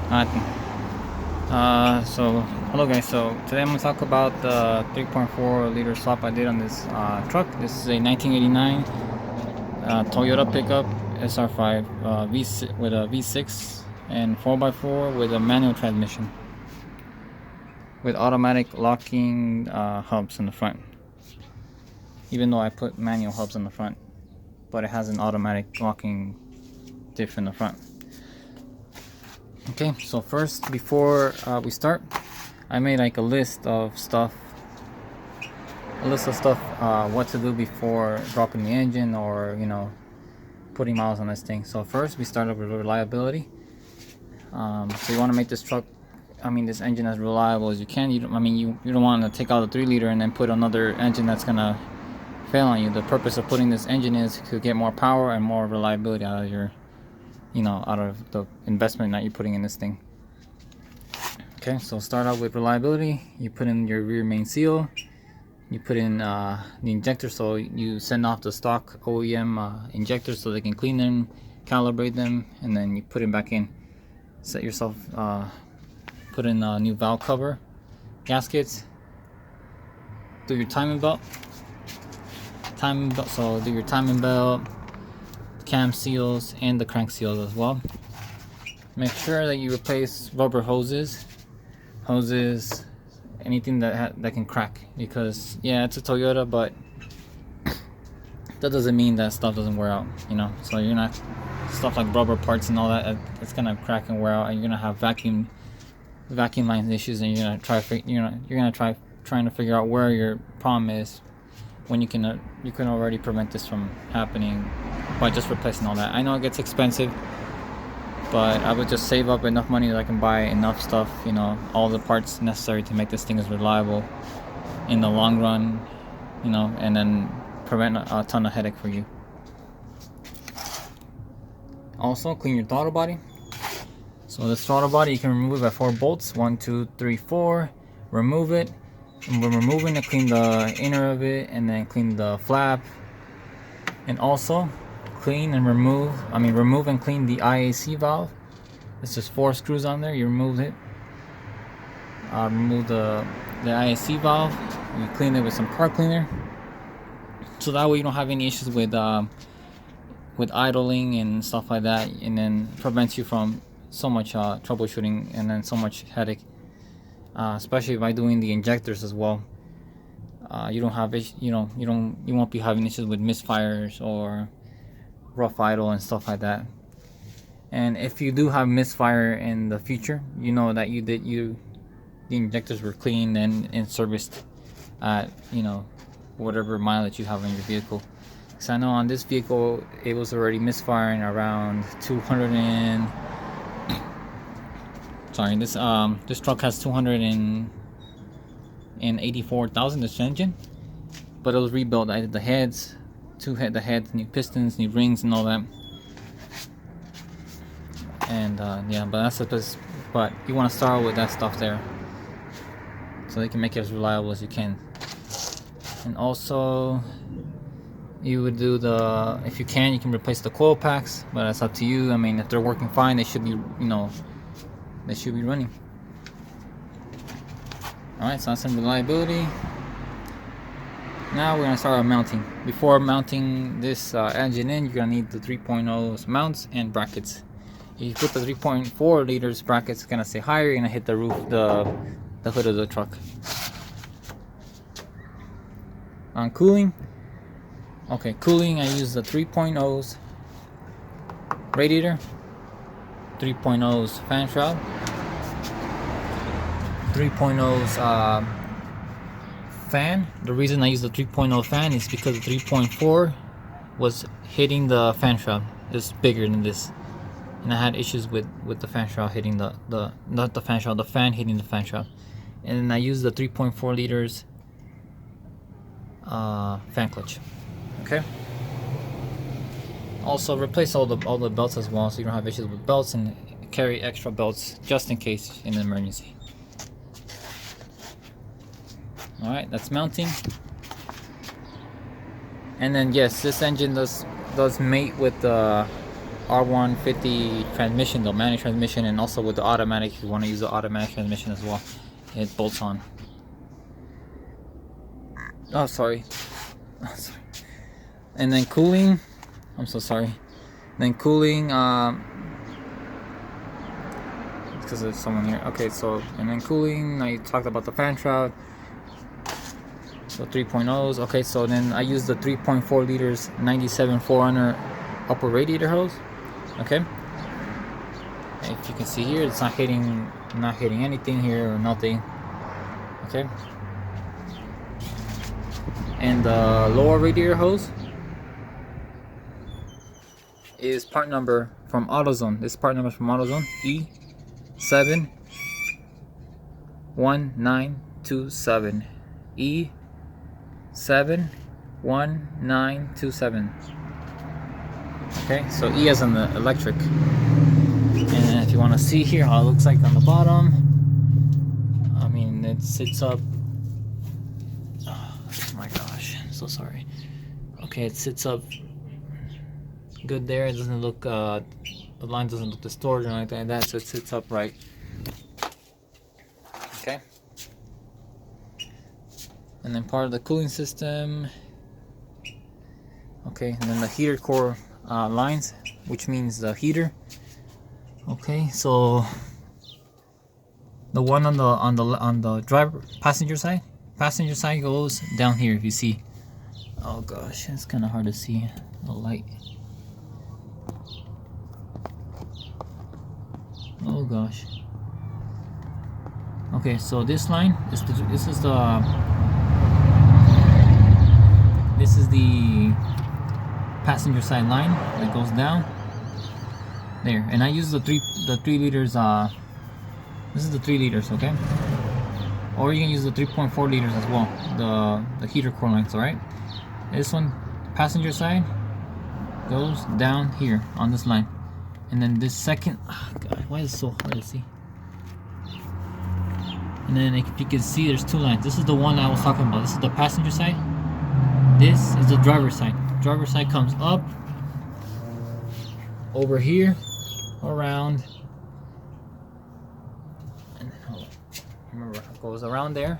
So hello guys. So today I'm gonna talk about the 3.4 liter swap I did on this truck. This is a 1989 Toyota pickup SR5 with a V6 and 4x4 with a manual transmission with automatic locking hubs in the front. Even though I put manual hubs in the front, but it has an automatic locking diff in the front. Okay, so first, before we start, I made like a list of stuff what to do before dropping the engine, or putting miles on this thing. So first we started with reliability. So you want to make this this engine as reliable as you can. You don't want to take out the 3 liter and then put another engine that's gonna fail on you. The purpose of putting this engine is to get more power and more reliability out of your out of the investment that you're putting in this thing. Okay, so start out with reliability. You put in your rear main seal, you put in the injector, so you send off the stock OEM injectors so they can clean them, calibrate them, and then you put it back in. Set yourself, put in a new valve cover, gaskets, do your timing belt, so do your timing belt, cam seals, and the crank seals as well. Make sure that you replace rubber hoses, anything that can crack, because yeah, it's a Toyota, but that doesn't mean that stuff doesn't wear out, so you're not, stuff like rubber parts and all that, it's gonna crack and wear out, and you're gonna have vacuum line issues, and you're gonna trying to figure out where your problem is, when you can already prevent this from happening by just replacing all that. I know it gets expensive, but I would just save up enough money that I can buy enough stuff, all the parts necessary to make this thing as reliable in the long run, and then prevent a ton of headache for you. Also, clean your throttle body. So this throttle body, you can remove it by 4 bolts, 1, 2, 3, 4. Remove it, and when removing it, clean the inner of it, and then clean the flap, and also remove and clean the IAC valve. It's just 4 screws on there. You remove it, remove the IAC valve. You clean it with some car cleaner, so that way you don't have any issues with idling and stuff like that, and then prevents you from so much troubleshooting and then so much headache, especially by doing the injectors as well. You won't be having issues with misfires or rough idle and stuff like that. And if you do have misfire in the future, that the injectors were cleaned and serviced at whatever mileage you have in your vehicle. So I know on this vehicle it was already misfiring around 200 and this truck has 284,000 this engine, but it was rebuilt. I did the heads, the heads, new pistons, new rings, and all that. And yeah, but you want to start with that stuff there, so they can make it as reliable as you can. And also, you would do if you can replace the coil packs, but that's up to you. If they're working fine, they should be running. Alright, so that's some reliability. Now we're gonna start mounting. Before mounting this engine in, you're gonna need the 3.0 mounts and brackets. If you put the 3.4 liters brackets, it's gonna stay higher. You're gonna hit the roof, the hood of the truck. On cooling, I use the 3.0's radiator, 3.0's fan shroud, 3.0's fan. The reason I use the 3.0 fan is because the 3.4 was hitting the fan shroud. It's bigger than this, and I had issues with the fan shroud hitting the fan hitting the fan shroud. And then I used the 3.4 liters fan clutch. Okay. Also replace all the belts as well, so you don't have issues with belts, and carry extra belts just in case in an emergency. Alright, that's mounting. And then yes, this engine does mate with the R150 transmission, the manual transmission, and also with the automatic, if you want to use the automatic transmission as well, it bolts on. Oh, sorry. Sorry. And then cooling, I'm so sorry. Then cooling, because there's someone here. Okay, so, and then cooling, I talked about the fan shroud. So 3.0s. Okay, so then I use the 3.4 liters 97 400 upper radiator hose. Okay, if you can see here, it's not hitting anything here or nothing. Okay, and the lower radiator hose is part number from AutoZone. This part number from AutoZone E71927. E71927. Okay, so E as in the electric. And if you want to see here how it looks like on the bottom, I mean, it sits up. Oh my gosh, I'm so sorry. Okay, it sits up good there. It doesn't look, the line doesn't look distorted or anything like that, so it sits upright. Okay. And then part of the cooling system. Okay, and then the heater core lines, which means the heater. Okay, so the one on the driver passenger side goes down here. If you see, oh gosh, it's kind of hard to see the light. Oh gosh. Okay, so this line, this is the passenger side line that goes down there, and I use the 3 liters. This is the 3 liters, okay? Or you can use the 3.4 liters as well. The heater core lines, all right? This one, passenger side, goes down here on this line, and then this second. Oh God, why is it so hard to see? And then if you can see, there's 2 lines. This is the one I was talking about. This is the passenger side. This is the driver's side. Driver's side comes up over here, around, and hold on. Remember, it goes around there.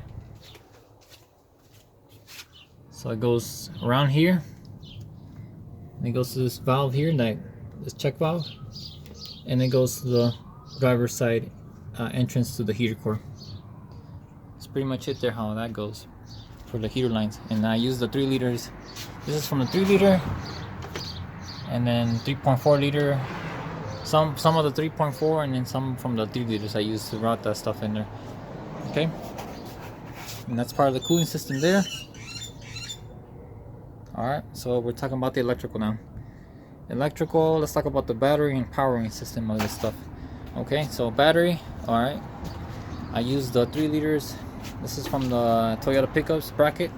So it goes around here. And it goes to this valve here, this check valve, and it goes to the driver's side entrance to the heater core. That's pretty much it there, how that goes for the heater lines. And I use the 3 liters. This is from the 3 liter, and then 3.4 liter. Some of the 3.4, and then some from the 3 liters I use to route that stuff in there. Okay, and that's part of the cooling system there. All right, so we're talking about the electrical now. Electrical. Let's talk about the battery and powering system of this stuff. Okay, so battery. All right, I use the 3 liters. This is from the Toyota pickups bracket,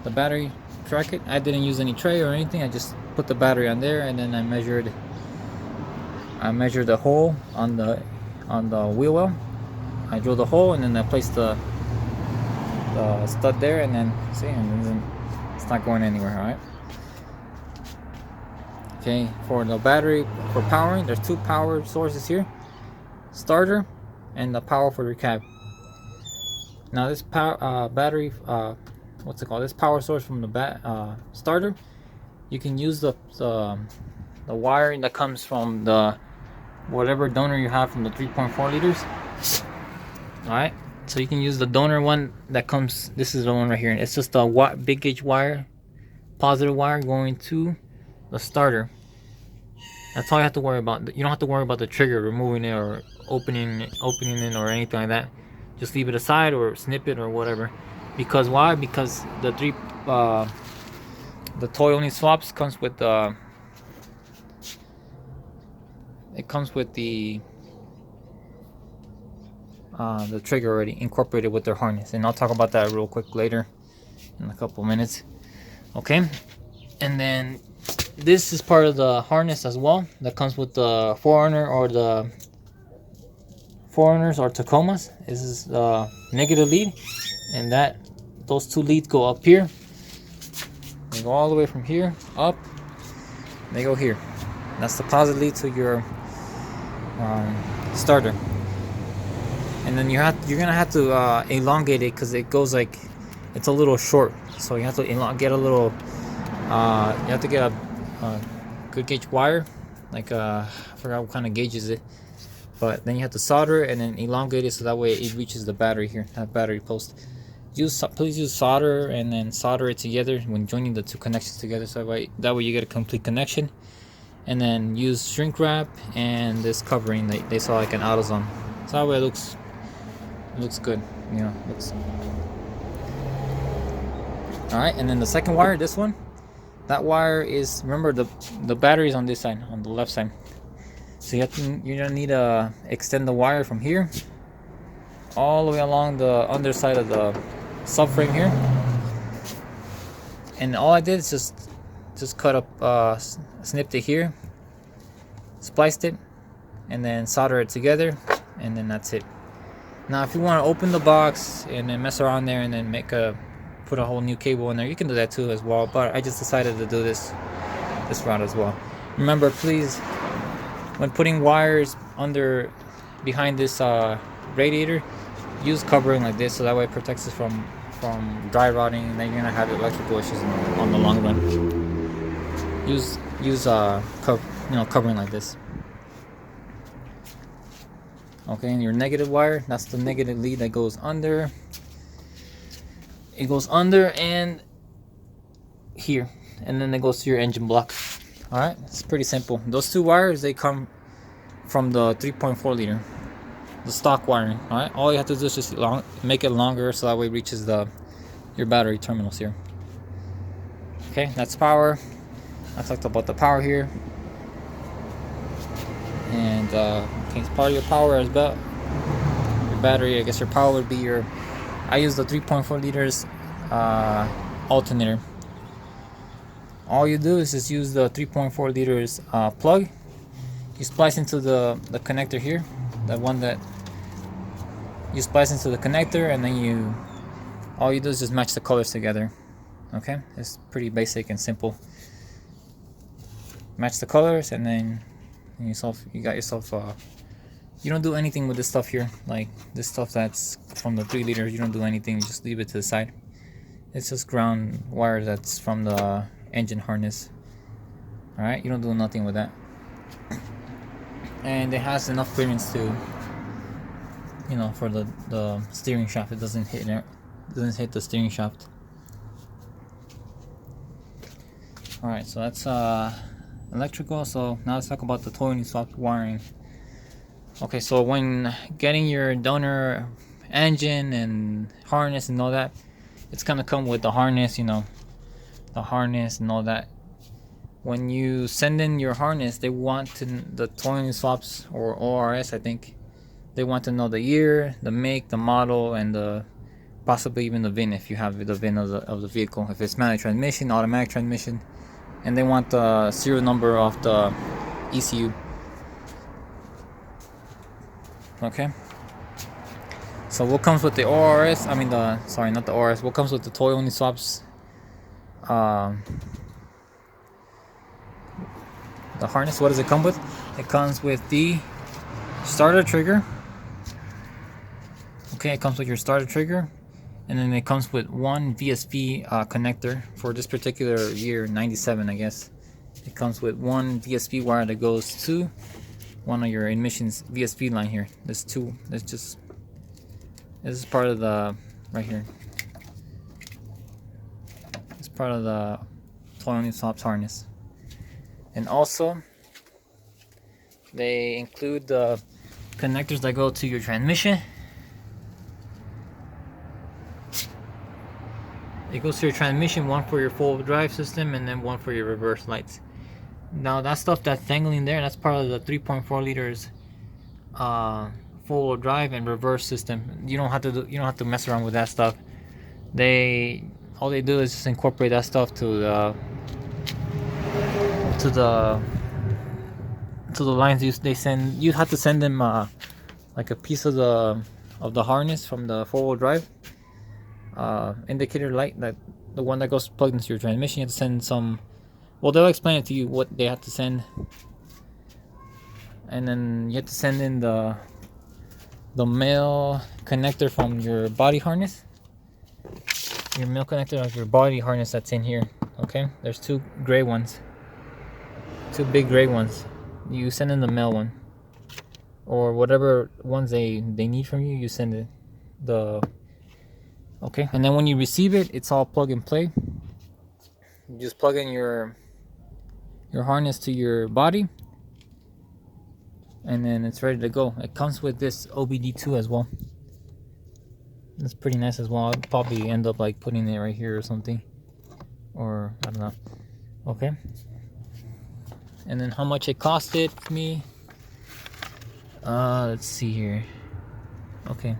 the battery bracket. I didn't use any tray or anything. I just put the battery on there, and then I measured the hole on the wheel well. I drilled the hole, and then I placed the stud there, and then see, and then it's not going anywhere. All right. Okay, for the battery, for powering, there's 2 power sources here: starter and the power for your cab. Now this power battery, what's it called? This power source from the starter, you can use the wiring that comes from the whatever donor you have from the 3.4 liters. All right, so you can use the donor one that comes. This is the one right here. It's just a big gauge wire, positive wire going to the starter. That's all you have to worry about. You don't have to worry about the trigger, removing it or opening it or anything like that. Just leave it aside or snip it or whatever. Because why? Because the toy only swaps comes with the trigger already incorporated with their harness, and I'll talk about that real quick later in a couple minutes. Okay, and then this is part of the harness as well that comes with the Foreigner or the Foreigners or Tacomas. This is the negative lead, and those 2 leads go up here. They go all the way from here up. They go here. That's the positive lead to your starter. And then you're gonna have to elongate it because it goes like, it's a little short, so you have to get a little you have to get a good gauge wire, like I forgot what kind of gauge is it, but then you have to solder and then elongate it so that way it reaches the battery here, that battery post. Please use solder and then solder it together when joining the two connections together, so that way you get a complete connection. And then use shrink wrap and this covering they saw like an AutoZone, so that way it looks good, you know, looks. All right, and then the second wire, this one, that wire is, remember the battery is on this side, on the left side, so you're gonna need to extend the wire from here all the way along the underside of the subframe here. And all I did is just cut up, snipped it here, spliced it, and then solder it together, and then that's it. Now if you want to open the box and then mess around there and then put a whole new cable in there, you can do that too as well, but I just decided to do this route as well. Remember, please, when putting wires behind this radiator, use covering like this so that way it protects us from dry rotting, and then you're gonna have electrical issues on the long run. Use covering like this. Okay, and your negative wire, that's the negative lead that goes under. It goes under and here, and then it goes to your engine block. All right, it's pretty simple. Those two wires, they come from the 3.4 liter, the stock wiring. All right, all you have to do is just make it longer so that way it reaches your battery terminals here. Okay, that's power. I talked about the power here, and okay, it's part of your power as well. Your battery, I guess your power would be I use the 3.4 liters alternator. All you do is just use the 3.4 liters plug. You splice into the connector here, the one that you splice into the connector, and then all you do is just match the colors together. Okay, it's pretty basic and simple. Match the colors, and then you got yourself you don't do anything with this stuff here, like this stuff that's from the 3 liters. You don't do anything, you just leave it to the side. It's just ground wire that's from the engine harness. All right, you don't do nothing with that, and it has enough clearance to, you know, for the steering shaft. It doesn't hit the steering shaft. All right, so that's electrical. So now let's talk about the toy swap wiring. Okay, so when getting your donor engine and harness and all that, it's gonna come with the harness, you know, the harness and all that. When you send in your harness, they want the toy swaps, or ORS, I think, they want to know the year, the make, the model, and possibly even the VIN if you have the VIN of the vehicle. If it's manual transmission, automatic transmission, and they want the serial number of the ECU. Okay, so what comes with the ORS, I mean not the ORS, what comes with the toy only swaps, the harness, what does it come with? It comes with the starter trigger. Okay, it comes with your starter trigger, and then it comes with one VSP connector for this particular year, 97 I guess. It comes with one VSP wire that goes to one of your emissions VSP line here. There's two. This is part of the right here. It's part of the toy only swaps harness. And also they include the connectors that go to your transmission. It goes to your transmission, one for your full drive system and then one for your reverse lights. Now that stuff that's dangling there, that's part of the 3.4 liters full drive and reverse system. You don't have to mess around with that stuff. All they do is just incorporate that stuff to the lines they send. You have to send them like a piece of the harness from the 4-wheel drive indicator light, that the one that goes plugged into your transmission. You have to send some. Well, they'll explain it to you what they have to send and then you have to send in the male connector from your body harness. Your male connector of your body harness that's in here. Okay, there's two gray ones, two big gray ones. You send in the male one, or whatever ones they need from you. You send it okay, and then when you receive it, it's all plug and play. You just plug in your harness to your body, and then it's ready to go. It comes with this OBD2 as well. It's pretty nice as well. I'll probably end up like putting it right here or something, or I don't know. Okay, and then how much it costed me, let's see here. Okay,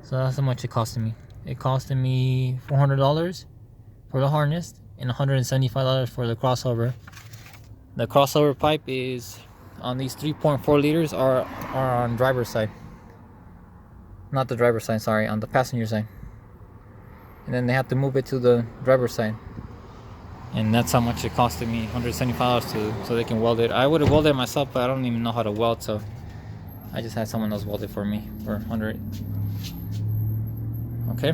so that's how much it costed me. It costed me $400 for the harness and $175 for the crossover. The crossover pipe is on these 3.4 liters are on driver's side. Not the driver's side, sorry, on the passenger side. And then they have to move it to the driver's side. And that's how much it costed me, $175 so they can weld it. I would have welded it myself, but I don't even know how to weld, so I just had someone else weld it for me for $100. Okay.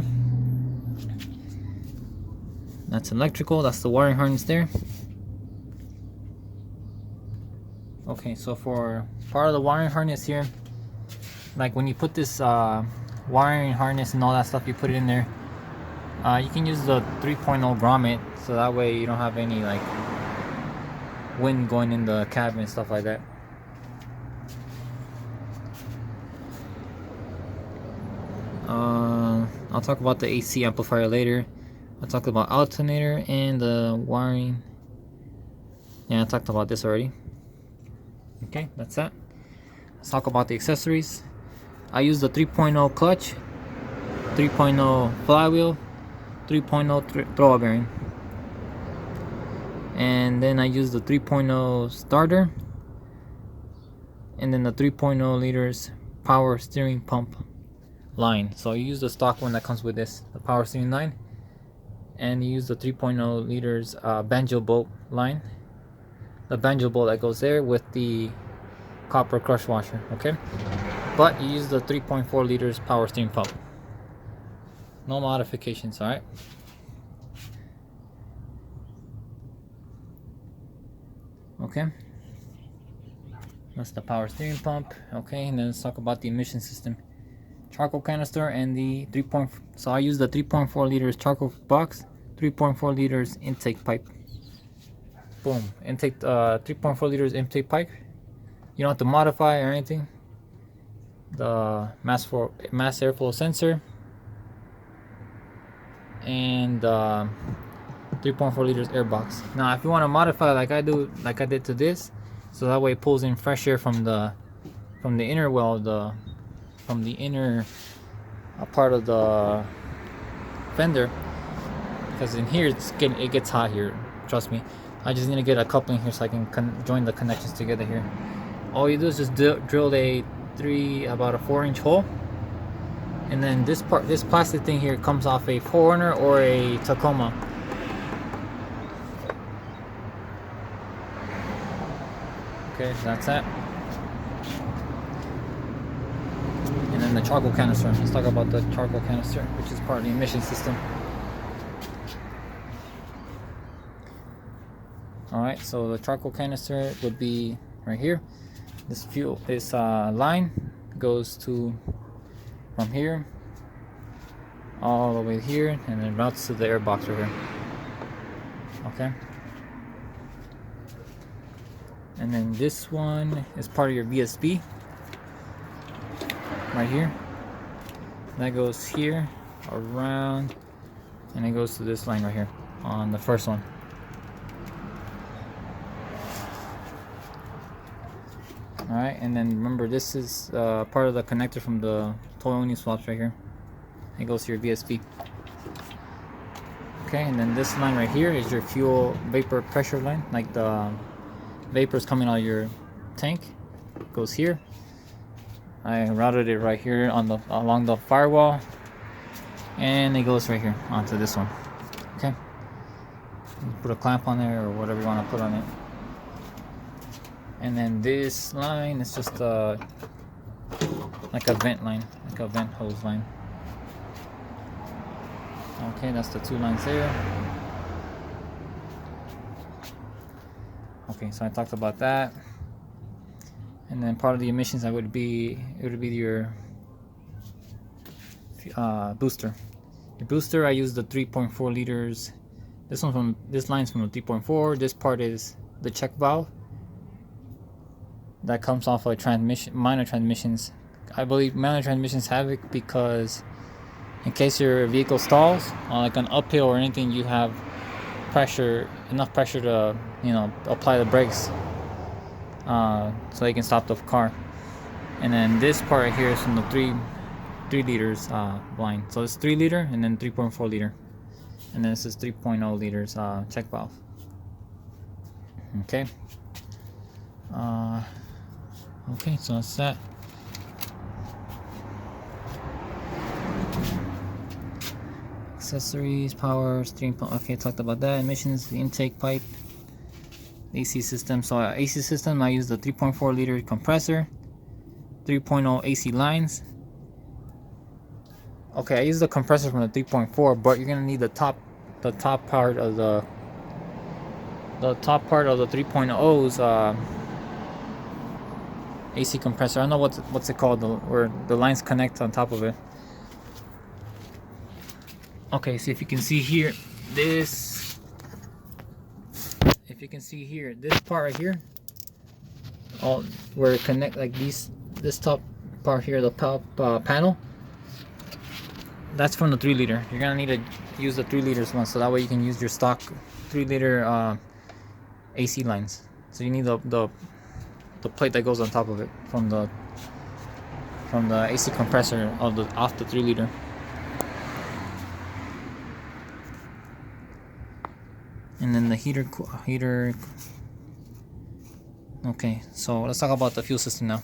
That's electrical, that's the wiring harness there. Okay, so for part of the wiring harness here, like when you put this wiring harness and all that stuff, you put it in there, you can use the 3.0 grommet, so that way you don't have any like wind going in the cabin and stuff like that. I'll talk about the AC amplifier later. I'll talk about alternator and the wiring. Yeah, I talked about this already. Okay, that's that. Let's talk about the accessories. I use the 3.0 clutch, 3.0 flywheel, 3.0 throwout bearing, and then I use the 3.0 starter, and then the 3.0 liters power steering pump line. So you use the stock one that comes with this, the power steering line, and you use the 3.0 liters banjo bolt line, the banjo bolt that goes there with the copper crush washer. Okay, but you use the 3.4 liters power steering pump. No modifications, alright? Okay, that's the power steering pump. Okay, and then let's talk about the emission system. Charcoal canister and the 3. So I use the 3.4 liters charcoal box, 3.4 liters intake pipe. Boom, intake 3.4 liters intake pipe. You don't have to modify or anything. The mass airflow sensor and 3.4 liters air box. Now if you want to modify like I did to this, so that way it pulls in fresh air from the inner well, from the inner part of the fender, because in here it gets hot here, trust me. I just need to get a coupling here so I can join the connections together here. All you do is just drill about a 4-inch hole, and then this plastic thing here comes off a 4Runner or a Tacoma. Okay, so that's that. And then the charcoal canister. Let's talk about the charcoal canister, which is part of the emission system. Alright, so the charcoal canister would be right here. This line goes from here all the way here, and then routes to the air box right here. Okay, and then this one is part of your VSB right here. That goes here around, and it goes to this line right here on the first one. Alright, and then remember, this is part of the connector from the toy only swaps right here. It goes to your VSB. Okay, and then this line right here is your fuel vapor pressure line, like the vapors coming out of your tank. It goes here. I routed it right here along the firewall, and it goes right here onto this one. Okay, you put a clamp on there or whatever you want to put on it. And then this line is just like a vent line, like a vent hose line. Okay, that's the 2 lines there. Okay, so I talked about that. And then part of the emissions would be your booster. Your booster, I use the 3.4 liters. This line's from the 3.4. This part is the check valve that comes off of minor transmissions. I believe minor transmissions have it because in case your vehicle stalls on like an uphill or anything, you have enough pressure to apply the brakes so you can stop the car. And then this part right here is from the 3 liters line. So it's 3 liter and then 3.4 liter, and then this is 3.0 liters check valve. Okay. Okay, so that's that. Accessories, power, steering pump. Okay, talked about that. Emissions, the intake pipe, AC system. So AC system, I use the 3.4 liter compressor, 3.0 AC lines. Okay, I use the compressor from the 3.4, but you're gonna need the top part of the 3.0's AC compressor. I don't know what's it called, where the lines connect on top of it. Okay, so if you can see here, this part right here, where it connect like this top part here, the top panel, that's from the 3 liter. You're gonna need to use the 3 liters one, so that way you can use your stock 3 liter AC lines. So you need the plate that goes on top of it from the AC compressor off the 3 liter. And then the heater. Okay, so let's talk about the fuel system now.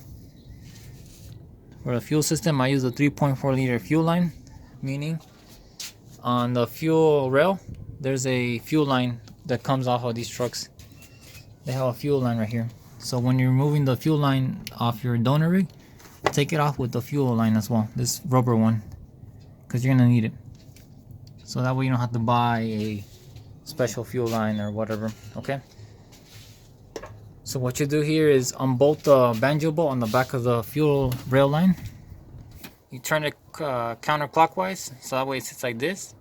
For the fuel system, I use the 3.4 liter fuel line, meaning on the fuel rail there's a fuel line that comes off of these trucks. They have a fuel line right here. So when you're removing the fuel line off your donor rig, take it off with the fuel line as well, this rubber one, because you're gonna need it. So that way you don't have to buy a special fuel line or whatever. Okay, so what you do here is unbolt the banjo bolt on the back of the fuel rail line. You turn it counterclockwise, so that way it sits like this.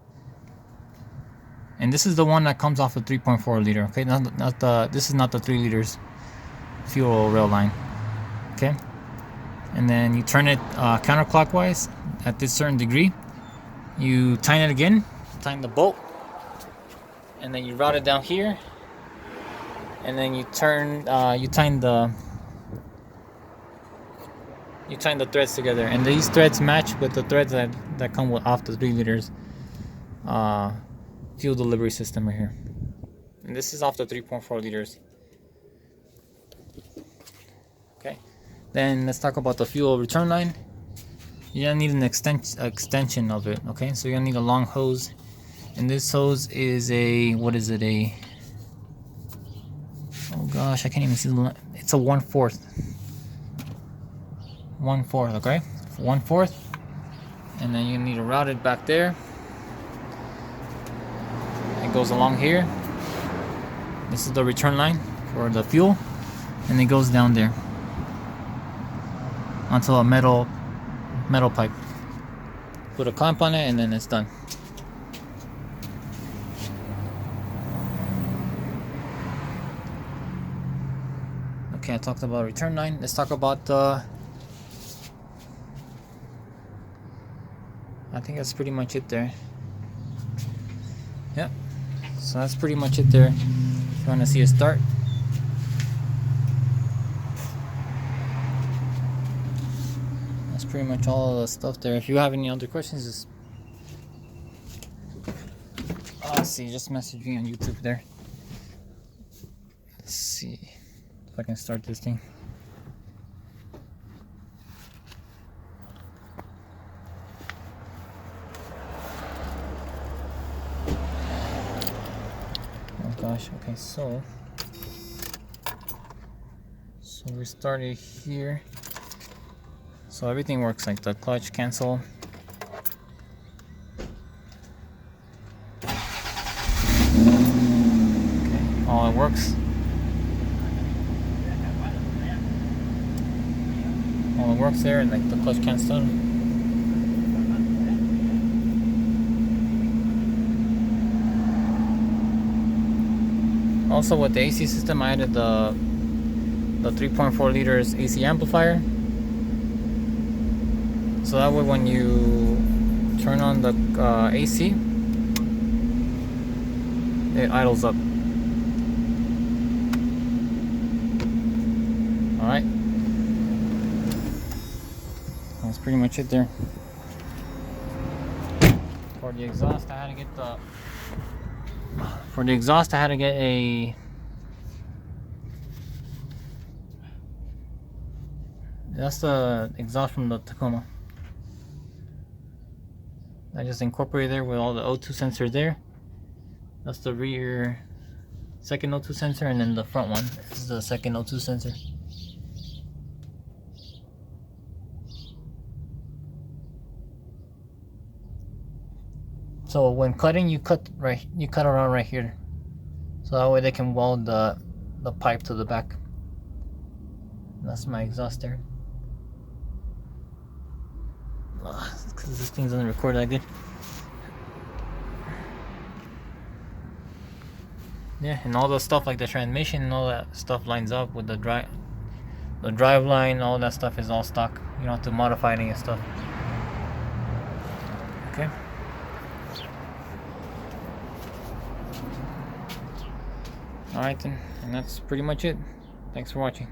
And this is the one that comes off the 3.4 liter. Okay, this is not the 3 liters fuel rail line. Okay, and then you turn it counterclockwise at this certain degree. You tighten it again, tighten the bolt, and then you route it down here, and then you tighten the threads together, and these threads match with the threads that come off the 3 liters fuel delivery system right here. And this is off the 3.4 liters. Okay, then let's talk about the fuel return line. You're gonna need an extension of it. Okay, so you're gonna need a long hose, and this hose is oh gosh, I can't even see the line. It's a 1/4. 1/4, okay, 1/4, and then you need to route it back there. It goes along here. This is the return line for the fuel, and it goes down there onto a metal pipe. Put a clamp on it, and then it's done. Okay, I talked about return line. Let's talk about I think that's pretty much it there. Yep. So that's pretty much it there. If you want to see a start. That's pretty much all the stuff there. If you have any other questions, just just message me on YouTube there. Let's see if I can start this thing. Oh gosh, okay, so we started here. So everything works, like the clutch, cancel. Okay, all it works. All it works there, and like the clutch cancel. Also with the AC system, I added the 3.4 liters AC amplifier. So that way when you turn on the AC, it idles up. Alright. That's pretty much it there. For the exhaust, I had to get the... For the exhaust, I had to get a... That's the exhaust from the Tacoma. I just incorporated there with all the O2 sensors there. That's the rear second O2 sensor, and then the front one is the second O2 sensor. So when cutting, you cut around right here, so that way they can weld the pipe to the back. That's my exhaust there. Because this thing doesn't record that good. Yeah, and all the stuff like the transmission and all that stuff lines up with the drive line. All that stuff is all stock. You don't have to modify any stuff. Okay. Alright then, and that's pretty much it. Thanks for watching.